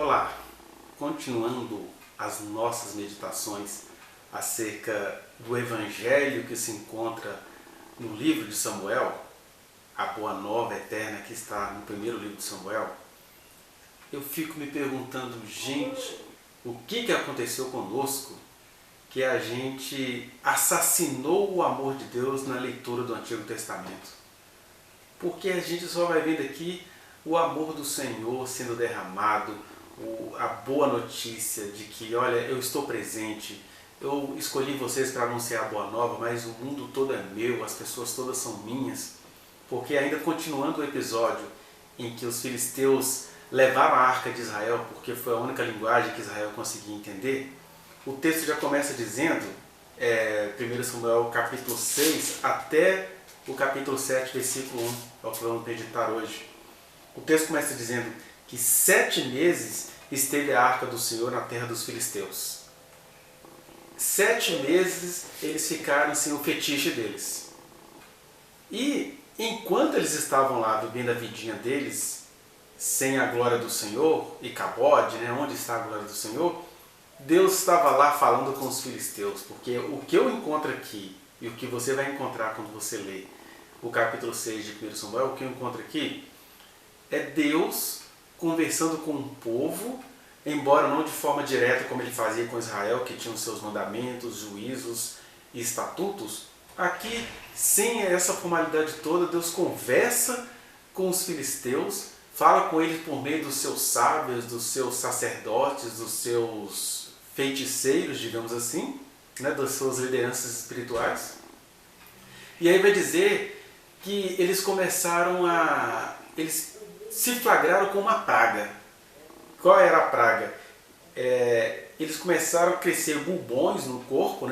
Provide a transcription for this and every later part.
Olá, continuando as nossas meditações acerca do Evangelho que se encontra no livro de Samuel, a Boa Nova Eterna que está no primeiro livro de Samuel, eu fico me perguntando, gente, o que aconteceu conosco que a gente assassinou o amor de Deus na leitura do Antigo Testamento? Porque a gente só vai vendo aqui o amor do Senhor sendo derramado, a boa notícia de que, olha, eu estou presente, eu escolhi vocês para anunciar a boa nova, mas o mundo todo é meu, as pessoas todas são minhas. Porque ainda continuando o episódio em que os filisteus levaram a arca de Israel, porque foi a única linguagem que Israel conseguia entender, o texto já começa dizendo, 1 Samuel capítulo 6 até o capítulo 7, versículo 1, é o que vamos meditar hoje. O texto começa dizendo que 7 meses esteve a arca do Senhor na terra dos filisteus. 7 meses eles ficaram sem o fetiche deles. E enquanto eles estavam lá vivendo a vidinha deles, sem a glória do Senhor, e Cabode, onde está a glória do Senhor, Deus estava lá falando com os filisteus, porque o que eu encontro aqui, e o que você vai encontrar quando você lê o capítulo 6 de 1 Samuel, o que eu encontro aqui é Deus conversando com o povo, embora não de forma direta como ele fazia com Israel, que tinha os seus mandamentos, juízos e estatutos. Aqui, sem essa formalidade toda, Deus conversa com os filisteus, fala com eles por meio dos seus sábios, dos seus sacerdotes, dos seus feiticeiros, digamos assim, das suas lideranças espirituais. E aí vai dizer que eles eles se flagraram com uma praga. Qual era a praga? Eles começaram a crescer bubões no corpo,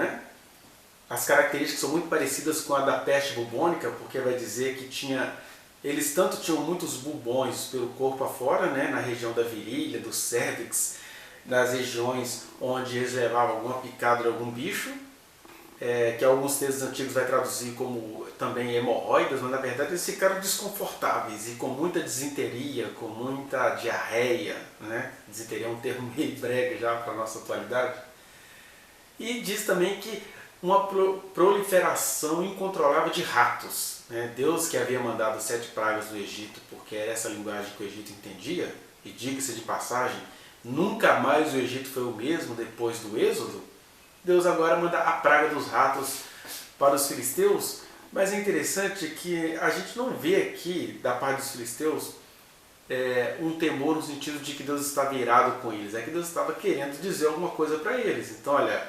As características são muito parecidas com a da peste bubônica, porque vai dizer que eles tanto tinham muitos bubões pelo corpo afora, na região da virilha, do cérvix, nas regiões onde eles levavam alguma picada de algum bicho, que alguns textos antigos vai traduzir como também hemorroidas, mas na verdade eles ficaram desconfortáveis e com muita disenteria, com muita diarreia, Disenteria é um termo meio brega já para a nossa atualidade. E diz também que uma proliferação incontrolável de ratos. Deus, que havia mandado 7 pragas no Egito, porque era essa linguagem que o Egito entendia, e diga-se de passagem, nunca mais o Egito foi o mesmo depois do Êxodo. Deus agora manda a praga dos ratos para os filisteus, mas é interessante que a gente não vê aqui, da parte dos filisteus, um temor no sentido de que Deus estava irado com eles, é que Deus estava querendo dizer alguma coisa para eles. Então, olha,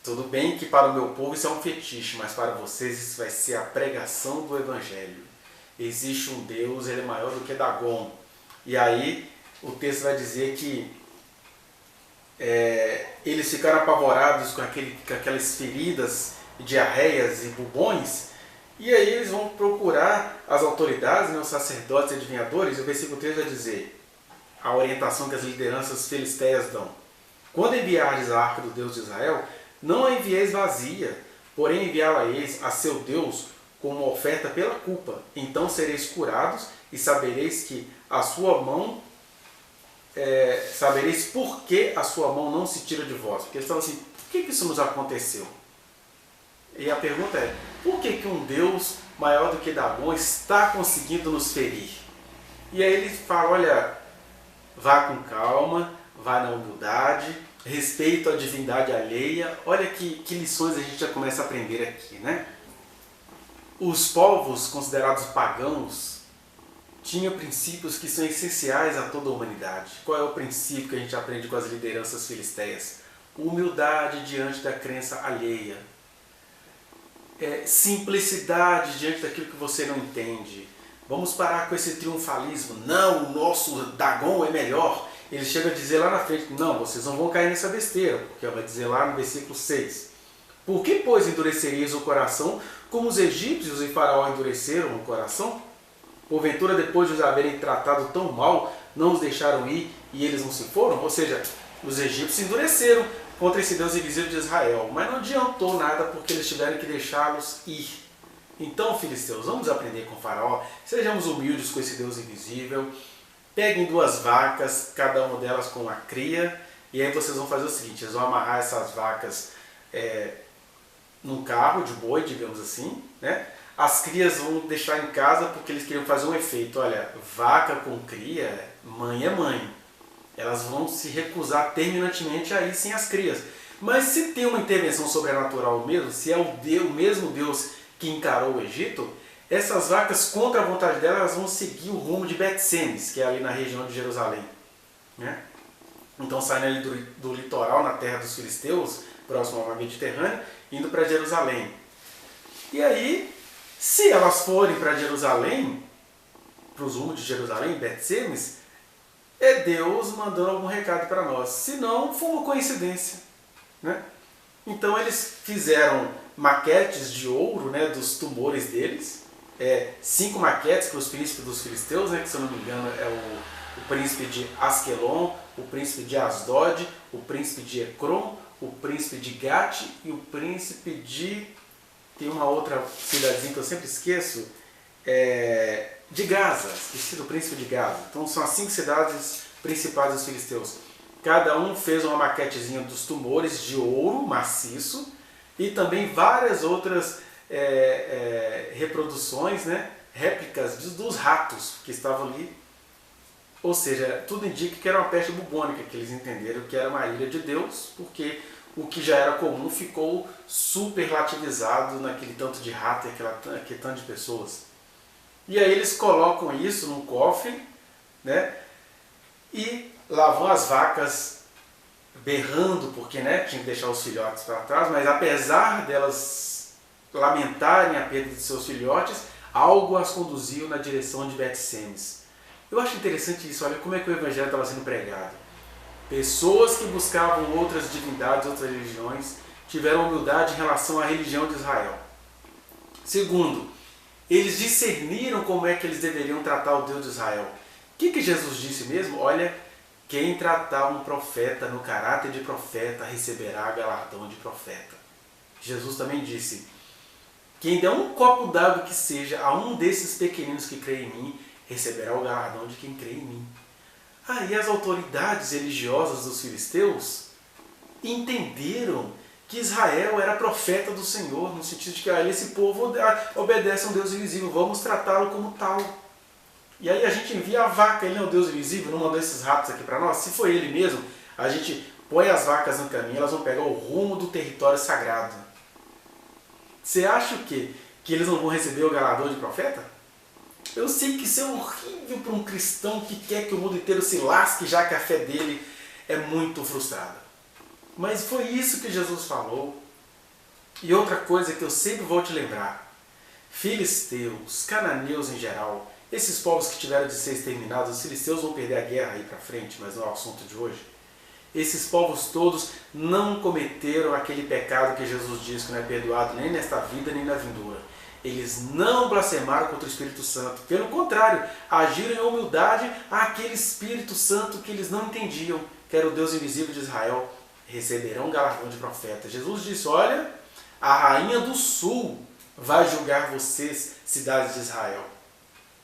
tudo bem que para o meu povo isso é um fetiche, mas para vocês isso vai ser a pregação do Evangelho. Existe um Deus, ele é maior do que Dagon. E aí o texto vai dizer que eles ficaram apavorados com aquelas feridas, diarreias e bubões, e aí eles vão procurar as autoridades, os sacerdotes e adivinhadores, e o versículo 3 vai dizer a orientação que as lideranças filisteias dão. Quando enviares a arca do Deus de Israel, não a envieis vazia, porém enviá-la-eis a seu Deus como uma oferta pela culpa. Então sereis curados e sabereis que a sua mão sabereis por que a sua mão não se tira de vós. Porque eles falam assim, por que isso nos aconteceu? E a pergunta é, por que um Deus maior do que Dagon está conseguindo nos ferir? E aí ele fala, olha, vá com calma, vá na humildade, respeito à divindade alheia. Olha que lições a gente já começa a aprender aqui, Os povos considerados pagãos tinha princípios que são essenciais a toda a humanidade. Qual é o princípio que a gente aprende com as lideranças filisteias? Humildade diante da crença alheia. Simplicidade diante daquilo que você não entende. Vamos parar com esse triunfalismo. Não, o nosso Dagon é melhor. Ele chega a dizer lá na frente, não, vocês não vão cair nessa besteira, porque vai dizer lá no versículo 6. Por que, pois, endureceríeis o coração como os egípcios e Faraó endureceram o coração? Porventura, depois de os haverem tratado tão mal, não os deixaram ir e eles não se foram? Ou seja, os egípcios endureceram contra esse Deus invisível de Israel, mas não adiantou nada porque eles tiveram que deixá-los ir. Então, filisteus, vamos aprender com Faraó, sejamos humildes com esse Deus invisível, peguem 2 vacas, cada uma delas com uma cria, e aí vocês vão fazer o seguinte, eles vão amarrar essas vacas num carro de boi, digamos assim, né? As crias vão deixar em casa porque eles queriam fazer um efeito. Olha, vaca com cria, mãe é mãe. Elas vão se recusar terminantemente a ir sem as crias. Mas se tem uma intervenção sobrenatural mesmo, se é o mesmo Deus que encarou o Egito, essas vacas, contra a vontade delas, elas vão seguir o rumo de Bet-Semes, que é ali na região de Jerusalém, né? Então saindo ali do litoral, na terra dos filisteus, próximo ao mar Mediterrâneo, indo para Jerusalém. E aí, se elas forem para Jerusalém, para os rumos de Jerusalém, Bet-Semes, é Deus mandando algum recado para nós. Se não, foi uma coincidência, né? Então eles fizeram maquetes de ouro, né, dos tumores deles, 5 maquetes para os príncipes dos filisteus, né, que se eu não me engano é o príncipe de Asquelon, o príncipe de Asdod, o príncipe de Ecrom, o príncipe de Gate e o príncipe de... tem uma outra cidadezinha que eu sempre esqueço, de Gaza, esqueci do príncipe de Gaza. Então são as 5 cidades principais dos filisteus. Cada um fez uma maquetezinha dos tumores de ouro maciço e também várias outras reproduções, né, réplicas dos ratos que estavam ali. Ou seja, tudo indica que era uma peste bubônica, que eles entenderam que era uma ira de Deus, porque o que já era comum ficou superlativizado naquele tanto de rato e aquele tanto de pessoas. E aí eles colocam isso num cofre, né, e lá vão as vacas berrando, porque, né, tinha que deixar os filhotes para trás, mas apesar delas lamentarem a perda de seus filhotes, algo as conduziu na direção de Bet-Semes. Eu acho interessante isso, olha como é que o evangelho estava sendo pregado. Pessoas que buscavam outras divindades, outras religiões, tiveram humildade em relação à religião de Israel. Segundo, eles discerniram como é que eles deveriam tratar o Deus de Israel. O que Jesus disse mesmo? Olha, quem tratar um profeta no caráter de profeta receberá galardão de profeta. Jesus também disse, quem der um copo d'água que seja a um desses pequeninos que creem em mim, receberá o galardão de quem crê em mim. Aí as autoridades religiosas dos filisteus entenderam que Israel era profeta do Senhor, no sentido de que esse povo obedece a um Deus invisível, vamos tratá-lo como tal. E aí a gente envia a vaca, ele é um Deus invisível, não mandou esses ratos aqui para nós? Se foi ele mesmo, a gente põe as vacas no caminho, elas vão pegar o rumo do território sagrado. Você acha o quê? Que eles não vão receber o galardão de profeta? Eu sei que isso é horrível para um cristão que quer que o mundo inteiro se lasque, já que a fé dele é muito frustrada. Mas foi isso que Jesus falou. E outra coisa que eu sempre vou te lembrar, filisteus, cananeus em geral, esses povos que tiveram de ser exterminados, os filisteus vão perder a guerra aí para frente, mas não é o assunto de hoje. Esses povos todos não cometeram aquele pecado que Jesus diz que não é perdoado nem nesta vida nem na vindoura. Eles não blasfemaram contra o Espírito Santo. Pelo contrário, agiram em humildade àquele Espírito Santo que eles não entendiam, que era o Deus invisível de Israel. Receberão galardão de profeta. Jesus disse, olha, a rainha do sul vai julgar vocês, cidades de Israel.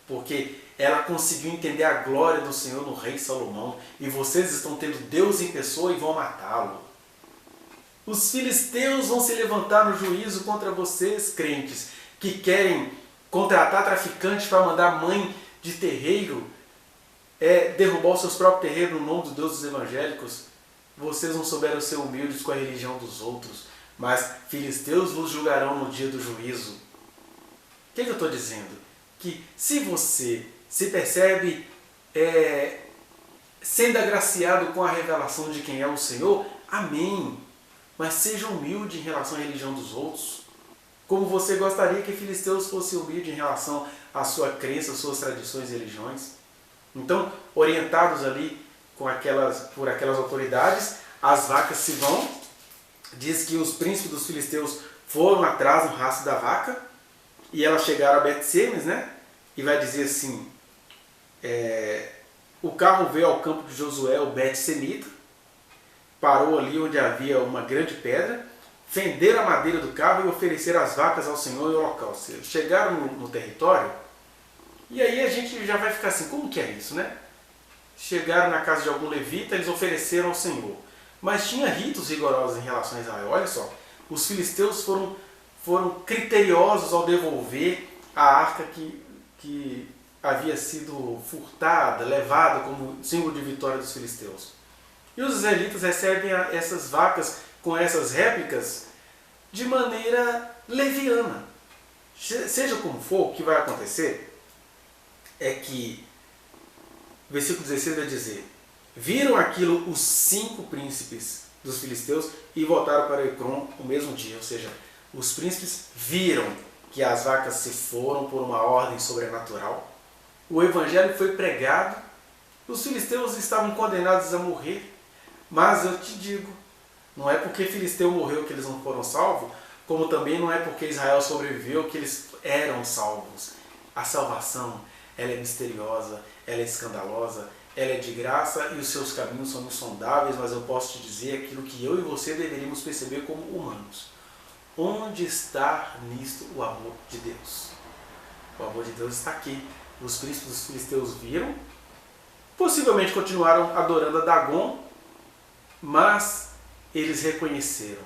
Porque ela conseguiu entender a glória do Senhor no rei Salomão. E vocês estão tendo Deus em pessoa e vão matá-lo. Os filisteus vão se levantar no juízo contra vocês, crentes, que querem contratar traficantes para mandar mãe de terreiro derrubar os seus próprios terreiros no nome do Deus dos evangélicos. Vocês não souberam ser humildes com a religião dos outros, mas filisteus vos julgarão no dia do juízo. O que eu estou dizendo? Que se você se percebe sendo agraciado com a revelação de quem é o Senhor, amém. Mas seja humilde em relação à religião dos outros. Como você gostaria que filisteus fossem humildes em relação à sua crença, às suas tradições e religiões. Então, orientados ali por aquelas autoridades, as vacas se vão. Diz que os príncipes dos filisteus foram atrás no rastro da vaca e elas chegaram a Bet-Semes, né? E vai dizer assim, o carro veio ao campo de Josué, o Bet-Semita, parou ali onde havia uma grande pedra, fenderam a madeira do carro e ofereceram as vacas ao Senhor em holocausto. Chegaram no território, e aí a gente já vai ficar assim, como que é isso, né? chegaram na casa de algum levita, eles ofereceram ao Senhor. Mas tinha ritos rigorosos em relação a Israel. Olha só, os filisteus foram criteriosos ao devolver a arca que havia sido furtada, levada como símbolo de vitória dos filisteus. E os israelitas recebem essas vacas com essas réplicas de maneira leviana. Seja como for, o que vai acontecer é que, versículo 16 vai dizer: viram aquilo os 5 príncipes dos filisteus e voltaram para Ecrom o mesmo dia. Ou seja, os príncipes viram que as vacas se foram por uma ordem sobrenatural. O evangelho foi pregado. Os filisteus estavam condenados a morrer. Mas eu te digo, não é porque filisteu morreu que eles não foram salvos, como também não é porque Israel sobreviveu que eles eram salvos. A salvação, ela é misteriosa, ela é escandalosa, ela é de graça e os seus caminhos são insondáveis, mas eu posso te dizer aquilo que eu e você deveríamos perceber como humanos. Onde está nisto o amor de Deus? O amor de Deus está aqui. Os príncipes dos filisteus viram, possivelmente continuaram adorando a Dagon, mas eles reconheceram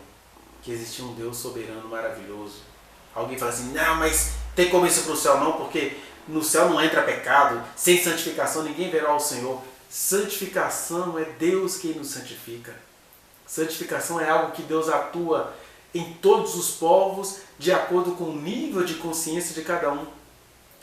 que existia um Deus soberano, maravilhoso. Alguém fala assim: não, mas tem como isso para o céu? Não, porque no céu não entra pecado, sem santificação ninguém verá o Senhor. Santificação é Deus quem nos santifica. Santificação é algo que Deus atua em todos os povos, de acordo com o nível de consciência de cada um.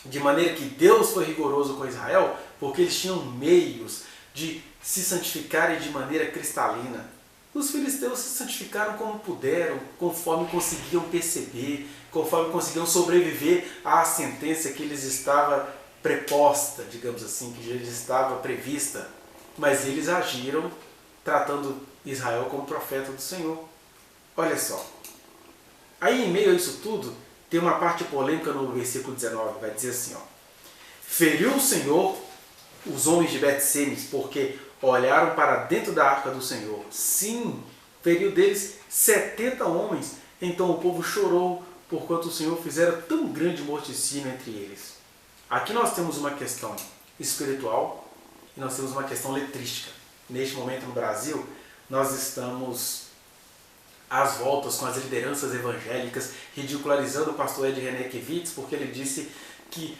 De maneira que Deus foi rigoroso com Israel, porque eles tinham meios de se santificarem de maneira cristalina. Os filisteus se santificaram como puderam, conforme conseguiam perceber, conforme conseguiam sobreviver à sentença que lhes estava preposta, digamos assim, que já lhes estava prevista. Mas eles agiram tratando Israel como profeta do Senhor. Olha só. Aí, em meio a isso tudo, tem uma parte polêmica no versículo 19, vai dizer assim, ó: feriu o Senhor os homens de Bet-Semes, porque olharam para dentro da arca do Senhor. Sim, feriu deles 70 homens. Então o povo chorou, porquanto o Senhor fizera tão grande morticínio entre eles. Aqui nós temos uma questão espiritual e nós temos uma questão letrística. Neste momento no Brasil, nós estamos às voltas com as lideranças evangélicas, ridicularizando o pastor Ed Renekiewicz, porque ele disse que,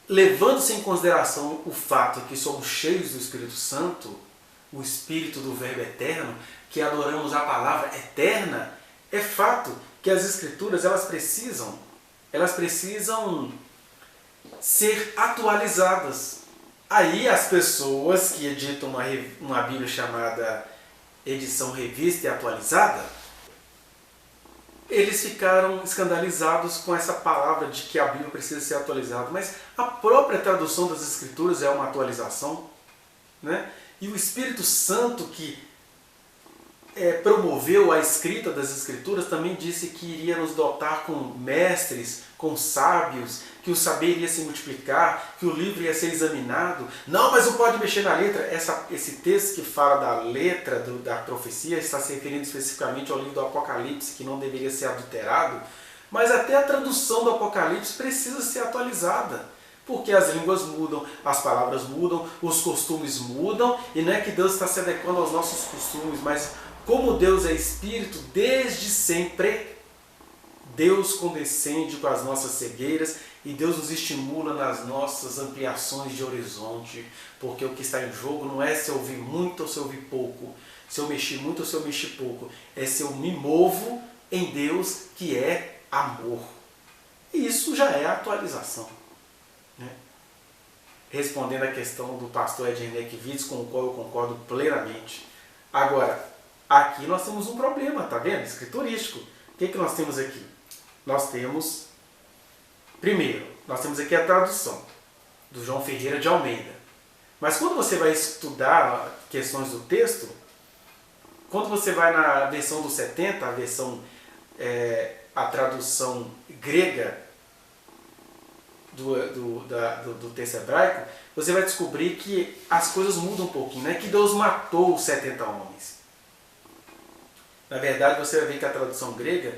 levando-se em consideração o fato que somos cheios do Espírito Santo, o Espírito do Verbo eterno, que adoramos a palavra eterna, é fato que as Escrituras elas precisam ser atualizadas. Aí as pessoas que editam uma Bíblia chamada edição revista e atualizada, eles ficaram escandalizados com essa palavra de que a Bíblia precisa ser atualizada. Mas a própria tradução das Escrituras é uma atualização, né? E o Espírito Santo que promoveu a escrita das Escrituras também disse que iria nos dotar com mestres, com sábios, que o saber iria se multiplicar, que o livro ia ser examinado. Não, mas não pode mexer na letra. Esse texto que fala da letra da profecia está se referindo especificamente ao livro do Apocalipse, que não deveria ser adulterado. Mas até a tradução do Apocalipse precisa ser atualizada. Porque as línguas mudam, as palavras mudam, os costumes mudam. E não é que Deus está se adequando aos nossos costumes, mas como Deus é Espírito, desde sempre, Deus condescende com as nossas cegueiras e Deus nos estimula nas nossas ampliações de horizonte, porque o que está em jogo não é se eu ouvir muito ou se eu ouvir pouco, se eu mexer muito ou se eu mexer pouco, é se eu me movo em Deus, que é amor. E isso já é atualização, né? Respondendo à questão do pastor Ed Renekiewicz, com o qual eu concordo plenamente. Agora, aqui nós temos um problema, tá vendo? Escriturístico. O que nós temos aqui? Nós temos, primeiro, nós temos aqui a tradução do João Ferreira de Almeida. Mas quando você vai estudar questões do texto, quando você vai na versão dos 70, a tradução grega do texto hebraico, você vai descobrir que as coisas mudam um pouquinho. Não é que Deus matou os 70 homens. Na verdade, você vai ver que a tradução grega,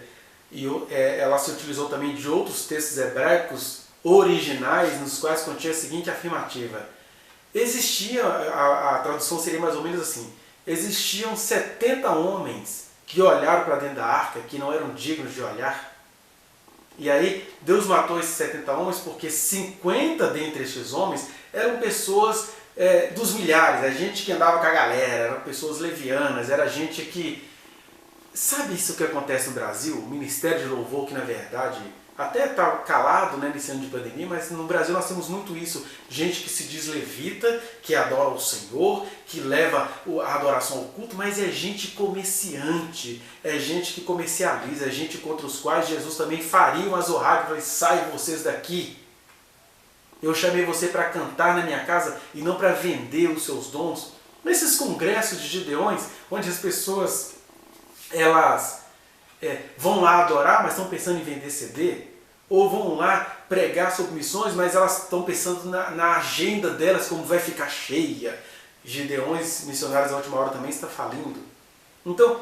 ela se utilizou também de outros textos hebraicos originais, nos quais continha a seguinte afirmativa: Existia, a tradução seria mais ou menos assim, existiam 70 homens que olharam para dentro da arca, que não eram dignos de olhar. E aí Deus matou esses 70 homens porque 50 dentre estes homens eram pessoas dos milhares, era gente que andava com a galera, eram pessoas levianas, era gente que... Sabe isso que acontece no Brasil? O Ministério de Louvor, que na verdade até está calado, né, nesse ano de pandemia, mas no Brasil nós temos muito isso. Gente que se diz levita, que adora o Senhor, que leva a adoração ao culto, mas é gente comerciante, é gente que comercializa, é gente contra os quais Jesus também faria uma zorrada e falei, saiam vocês daqui. Eu chamei você para cantar na minha casa e não para vender os seus dons. Nesses congressos de Gideões, onde as pessoas elas vão lá adorar, mas estão pensando em vender CD, ou vão lá pregar sobre missões, mas elas estão pensando na agenda delas, como vai ficar cheia. Gideões missionários da última hora também está falindo. Então,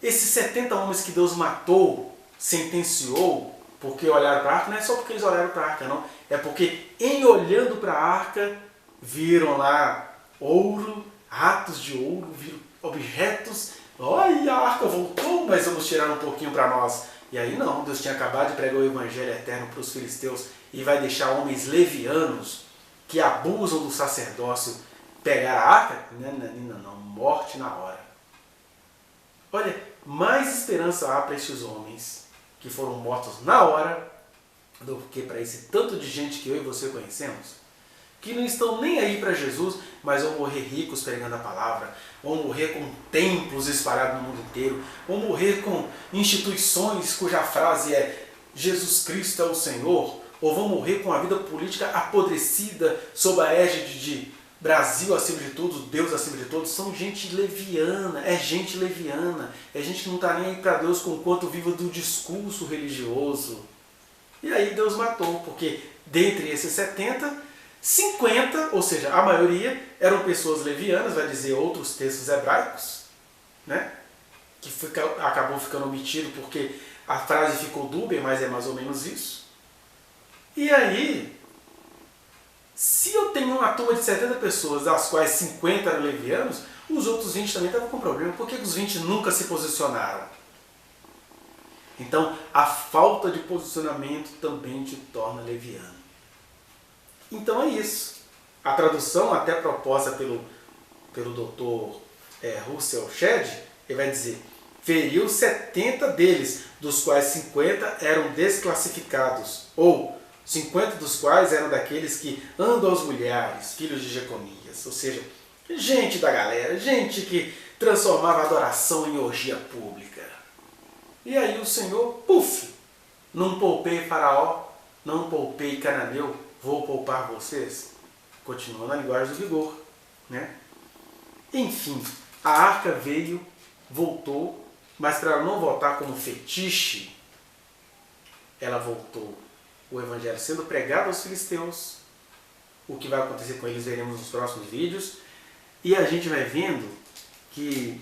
esses 70 homens que Deus matou, sentenciou, porque olharam para a arca, não é só porque eles olharam para a arca, não. É porque, em olhando para a arca, viram lá ouro, ratos de ouro, viram objetos. Olha, a arca voltou, mas vamos tirar um pouquinho para nós. E aí não, Deus tinha acabado de pregar o evangelho eterno para os filisteus e vai deixar homens levianos que abusam do sacerdócio pegar a arca? Não, morte na hora. Olha, mais esperança há para estes homens que foram mortos na hora do que para esse tanto de gente que eu e você conhecemos, que não estão nem aí para Jesus, mas vão morrer ricos pregando a palavra, vão morrer com templos espalhados no mundo inteiro, vão morrer com instituições cuja frase é Jesus Cristo é o Senhor, ou vão morrer com a vida política apodrecida sob a égide de Brasil acima de tudo, Deus acima de todos. São gente leviana, é gente que não está nem aí para Deus com quanto viva do discurso religioso. E aí Deus matou, porque dentre esses 70, 50, ou seja, a maioria, eram pessoas levianas, vai dizer outros textos hebraicos, né? Que acabou ficando omitido porque a frase ficou dúbia, mas é mais ou menos isso. E aí, se eu tenho uma turma de 70 pessoas, das quais 50 eram levianos, os outros 20 também estavam com problema. Por que os 20 nunca se posicionaram? Então, a falta de posicionamento também te torna leviano. Então é isso. A tradução, até proposta pelo Dr. Russell Shedd, ele vai dizer: feriu 70 deles, dos quais 50 eram desclassificados, ou 50 dos quais eram daqueles que andam aos mulheres, filhos de Jeconias, ou seja, gente da galera, gente que transformava a adoração em orgia pública. E aí o Senhor, não poupei Faraó, não poupei Cananeu, vou poupar vocês. Continua na linguagem do vigor, né? Enfim, a arca veio, voltou, mas para ela não voltar como fetiche, ela voltou. O evangelho sendo pregado aos filisteus. O que vai acontecer com eles veremos nos próximos vídeos. E a gente vai vendo que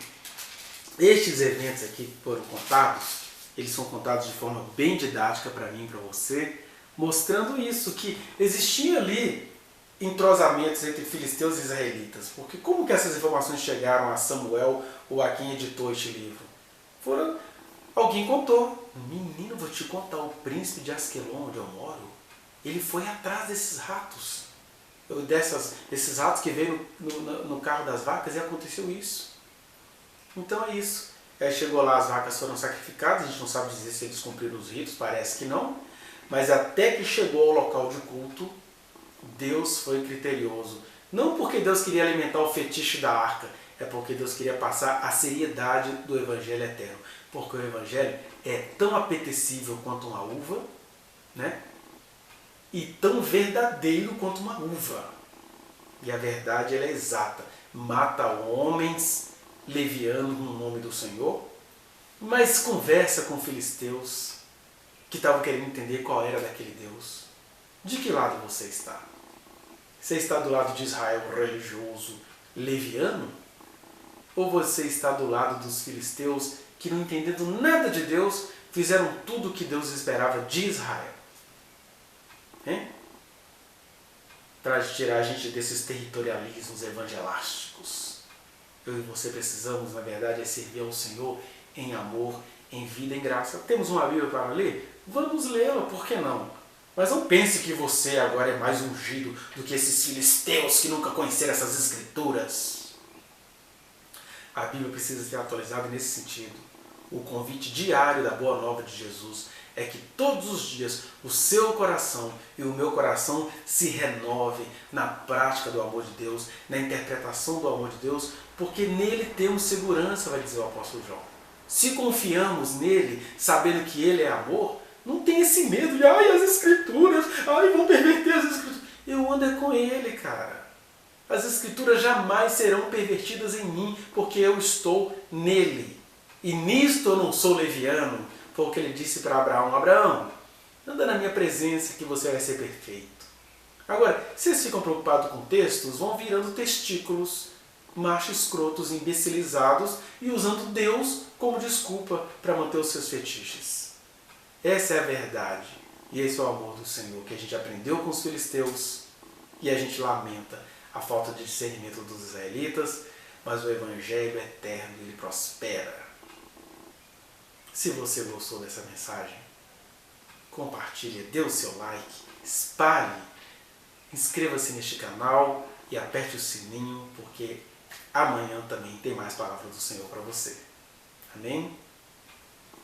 estes eventos aqui que foram contados, eles são contados de forma bem didática para mim e para você, mostrando isso, que existia ali entrosamentos entre filisteus e israelitas. Porque como que essas informações chegaram a Samuel ou a quem editou este livro? Alguém contou. Menino, vou te contar, o príncipe de Asquelon, onde eu moro, ele foi atrás desses ratos. Desses ratos que veio no carro das vacas e aconteceu isso. Então é isso. Aí chegou lá, as vacas foram sacrificadas, a gente não sabe dizer se eles cumpriram os ritos, parece que não. Mas até que chegou ao local de culto, Deus foi criterioso. Não porque Deus queria alimentar o fetiche da arca, é porque Deus queria passar a seriedade do evangelho eterno. Porque o evangelho é tão apetecível quanto uma uva, né? E tão verdadeiro quanto uma uva. E a verdade ela é exata. Mata homens levianos no nome do Senhor, mas conversa com filisteus que estavam querendo entender qual era daquele Deus. De que lado você está? Você está do lado de Israel religioso leviano? Ou você está do lado dos filisteus que, não entendendo nada de Deus, fizeram tudo o que Deus esperava de Israel? Hein? para tirar a gente desses territorialismos evangelásticos. Eu e você precisamos, na verdade, é servir ao Senhor em amor, em vida, em graça. Temos uma Bíblia para ler? Vamos lê-la, por que não? Mas não pense que você agora é mais ungido do que esses filisteus que nunca conheceram essas escrituras. A Bíblia precisa ser atualizada nesse sentido. O convite diário da Boa Nova de Jesus é que todos os dias o seu coração e o meu coração se renovem na prática do amor de Deus, na interpretação do amor de Deus, porque nele temos segurança, vai dizer o apóstolo João. Se confiamos nele, sabendo que ele é amor, não tem esse medo de, as escrituras, vão perverter as escrituras. Eu ando com ele, cara. As escrituras jamais serão pervertidas em mim, porque eu estou nele. E nisto eu não sou leviano. Foi o que ele disse para Abraão. Abraão, anda na minha presença que você vai ser perfeito. Agora, se vocês ficam preocupados com textos, vão virando testículos, machos escrotos, imbecilizados e usando Deus como desculpa para manter os seus fetiches. Essa é a verdade. E esse é o amor do Senhor, que a gente aprendeu com os filisteus e a gente lamenta a falta de discernimento dos israelitas, mas o Evangelho é eterno e ele prospera. Se você gostou dessa mensagem, compartilhe, dê o seu like, espalhe, inscreva-se neste canal e aperte o sininho, porque amanhã também tem mais palavra do Senhor para você. Amém?